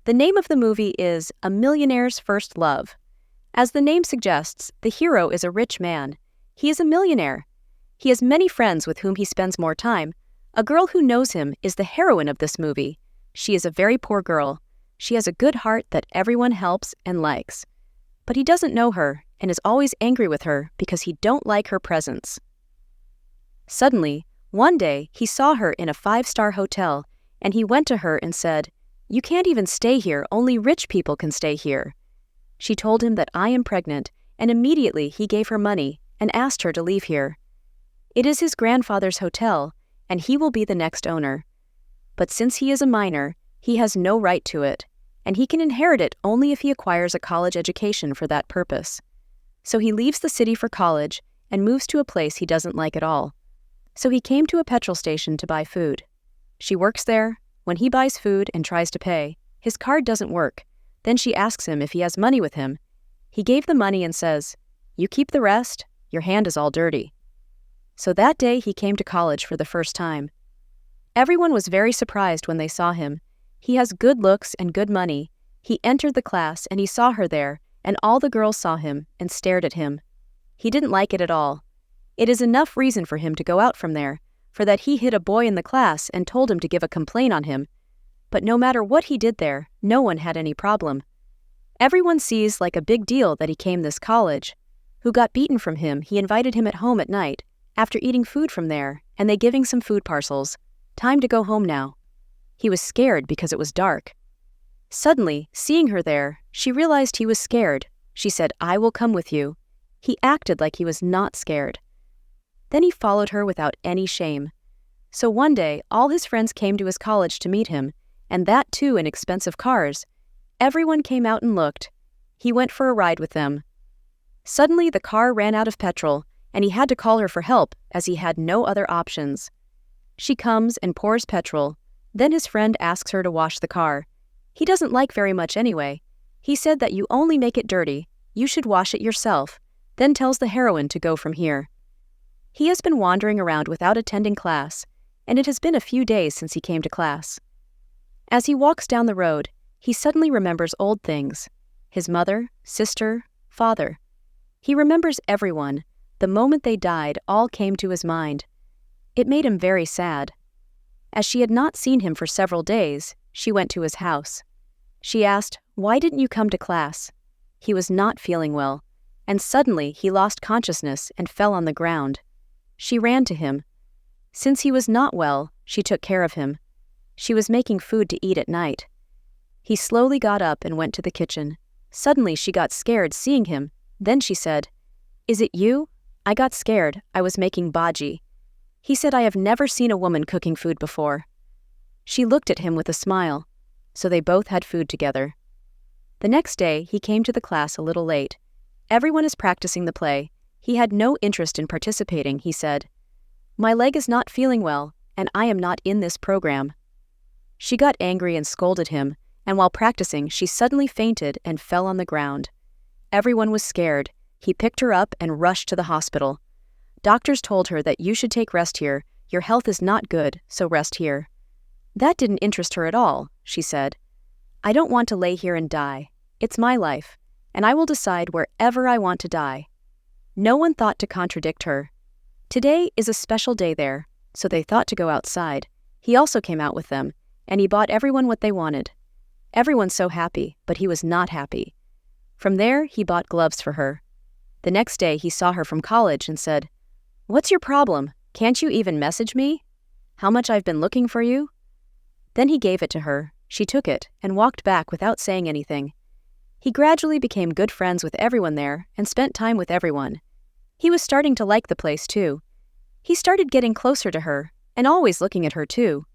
The name of the movie is A Millionaire's First Love. As the name suggests, the hero is a rich man. He is a millionaire. He has many friends with whom he spends more time. A girl who knows him is the heroine of this movie. She is a very poor girl. She has a good heart that everyone helps and likes. But he doesn't know her and is always angry with her because he don't like her presence. Suddenly, one day, he saw her in a 5-star hotel, and he went to her and said, "You can't even stay here, only rich people can stay here." She told him that I am pregnant, and immediately he gave her money and asked her to leave here. It is his grandfather's hotel, and he will be the next owner. But since he is a minor, he has no right to it, and he can inherit it only if he acquires a college education for that purpose. So he leaves the city for college and moves to a place he doesn't like at all. So he came to a petrol station to buy food. She works there. When he buys food and tries to pay, his card doesn't work. Then she asks him if he has money with him. He gave the money and says, "You keep the rest, your hand is all dirty." So that day he came to college for the first time. Everyone was very surprised when they saw him. He has good looks and good money. He entered the class and he saw her there, and all the girls saw him and stared at him. He didn't like it at all. It is enough reason for him to go out from there, for that he hit a boy in the class and told him to give a complaint on him. But no matter what he did there, no one had any problem. Everyone sees like a big deal that he came this college. Who got beaten from him, he invited him at home at night, after eating food from there, and they giving some food parcels. Time to go home now. He was scared because it was dark. Suddenly, seeing her there, she realized he was scared. She said, "I will come with you." He acted like he was not scared. Then he followed her without any shame. So one day, all his friends came to his college to meet him, and that too in expensive cars. Everyone came out and looked. He went for a ride with them. Suddenly, the car ran out of petrol, and he had to call her for help as he had no other options. She comes and pours petrol. Then his friend asks her to wash the car. He doesn't like very much anyway. He said that you only make it dirty. You should wash it yourself. Then tells the heroine to go from here. He has been wandering around without attending class, and it has been a few days since he came to class. As he walks down the road, he suddenly remembers old things. His mother, sister, father. He remembers everyone. The moment they died, all came to his mind. It made him very sad. As she had not seen him for several days, she went to his house. She asked, "Why didn't you come to class?" He was not feeling well, and suddenly he lost consciousness and fell on the ground. She ran to him. Since he was not well, she took care of him. She was making food to eat at night. He slowly got up and went to the kitchen. Suddenly she got scared seeing him. Then she said, "Is it you? I got scared. I was making bhaji." He said, "I have never seen a woman cooking food before." She looked at him with a smile. So they both had food together. The next day, he came to the class a little late. Everyone is practicing the play. He had no interest in participating, he said. "My leg is not feeling well, and I am not in this program." She got angry and scolded him, and while practicing, she suddenly fainted and fell on the ground. Everyone was scared. He picked her up and rushed to the hospital. Doctors told her that you should take rest here. Your health is not good, so rest here. That didn't interest her at all, she said. "I don't want to lay here and die. It's my life, and I will decide wherever I want to die." No one thought to contradict her. Today is a special day there, so they thought to go outside. He also came out with them, and he bought everyone what they wanted. Everyone's so happy, but he was not happy. From there, he bought gloves for her. The next day, he saw her from college and said, "What's your problem? Can't you even message me? How much I've been looking for you?" Then he gave it to her. She took it and walked back without saying anything. He gradually became good friends with everyone there and spent time with everyone. He was starting to like the place too. He started getting closer to her and always looking at her too.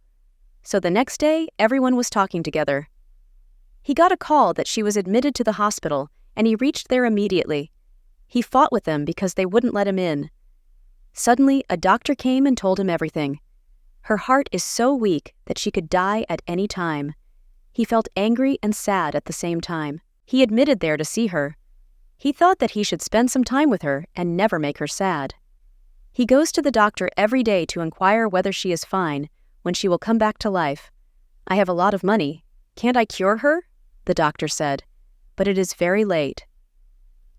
So the next day, everyone was talking together. He got a call that she was admitted to the hospital, and he reached there immediately. He fought with them because they wouldn't let him in. Suddenly, a doctor came and told him everything. Her heart is so weak that she could die at any time. He felt angry and sad at the same time. He admitted there to see her. He thought that he should spend some time with her and never make her sad. He goes to the doctor every day to inquire whether she is fine, when she will come back to life. "I have a lot of money. Can't I cure her?" the doctor said, "but it is very late."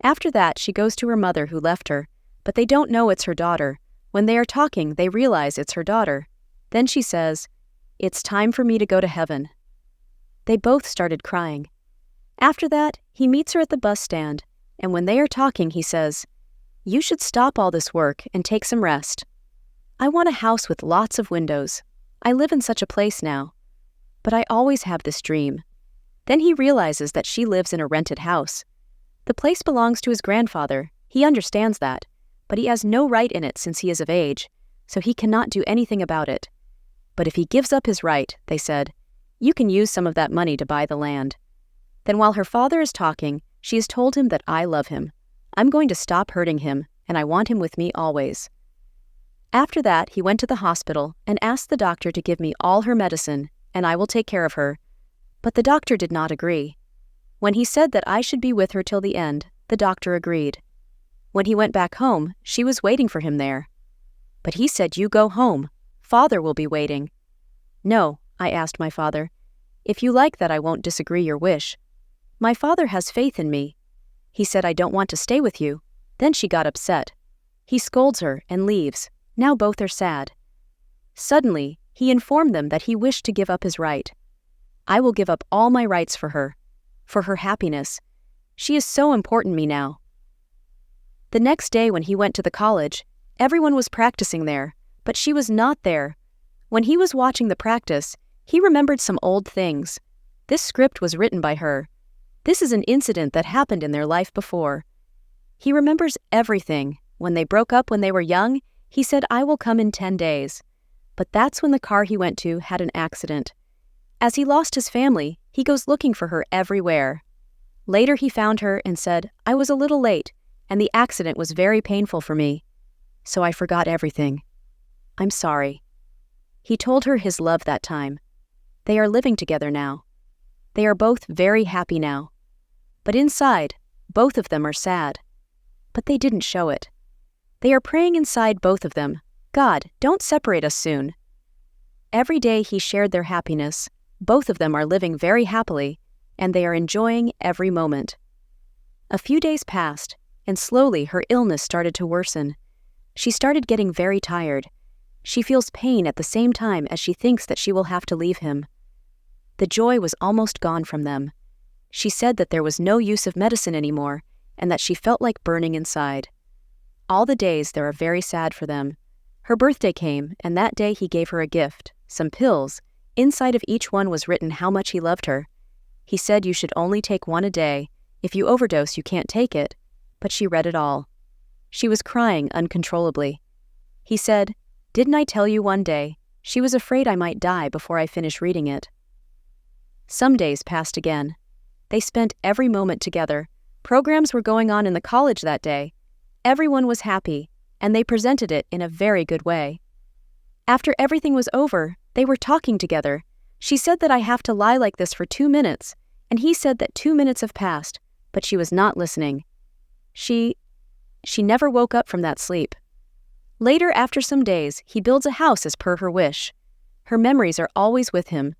After that, she goes to her mother who left her, but they don't know it's her daughter. When they are talking, they realize it's her daughter. Then she says, "It's time for me to go to heaven." They both started crying. After that, he meets her at the bus stand, and when they are talking, he says, "You should stop all this work and take some rest. I want a house with lots of windows. I live in such a place now. But I always have this dream." Then he realizes that she lives in a rented house. The place belongs to his grandfather. He understands that, but he has no right in it since he is of age, so he cannot do anything about it. But if he gives up his right, they said, you can use some of that money to buy the land. Then while her father is talking, she has told him that I love him. I'm going to stop hurting him, and I want him with me always. After that, he went to the hospital and asked the doctor to give me all her medicine, and I will take care of her. But the doctor did not agree. When he said that I should be with her till the end, the doctor agreed. When he went back home, she was waiting for him there. But he said, "You go home. Father will be waiting." "No," I asked my father. "If you like that, I won't disagree your wish. My father has faith in me." He said, "I don't want to stay with you." Then she got upset. He scolds her and leaves. Now both are sad. Suddenly, he informed them that he wished to give up his right. "I will give up all my rights for her happiness. She is so important to me now." The next day when he went to the college, everyone was practicing there, but she was not there. When he was watching the practice, he remembered some old things. This script was written by her. This is an incident that happened in their life before. He remembers everything. When they broke up when they were young, he said, "I will come in 10 days. But that's when the car he went to had an accident. As he lost his family, he goes looking for her everywhere. Later he found her and said, "I was a little late, and the accident was very painful for me. So I forgot everything. I'm sorry." He told her his love that time. They are living together now. They are both very happy now. But inside, both of them are sad. But they didn't show it. They are praying inside, both of them, "God, don't separate us soon." Every day he shared their happiness. Both of them are living very happily, and they are enjoying every moment. A few days passed, and slowly her illness started to worsen. She started getting very tired. She feels pain at the same time as she thinks that she will have to leave him. The joy was almost gone from them. She said that there was no use of medicine anymore, and that she felt like burning inside. All the days they are very sad for them. Her birthday came, and that day he gave her a gift, some pills. Inside of each one was written how much he loved her. He said you should only take one a day. If you overdose, you can't take it. But she read it all. She was crying uncontrollably. He said, "Didn't I tell you one day?" She was afraid I might die before I finished reading it. Some days passed again. They spent every moment together. Programs were going on in the college that day. Everyone was happy, and they presented it in a very good way. After everything was over, they were talking together. She said that I have to lie like this for 2 minutes, and he said that 2 minutes have passed, but she was not listening. She never woke up from that sleep. Later, after some days, he builds a house as per her wish. Her memories are always with him.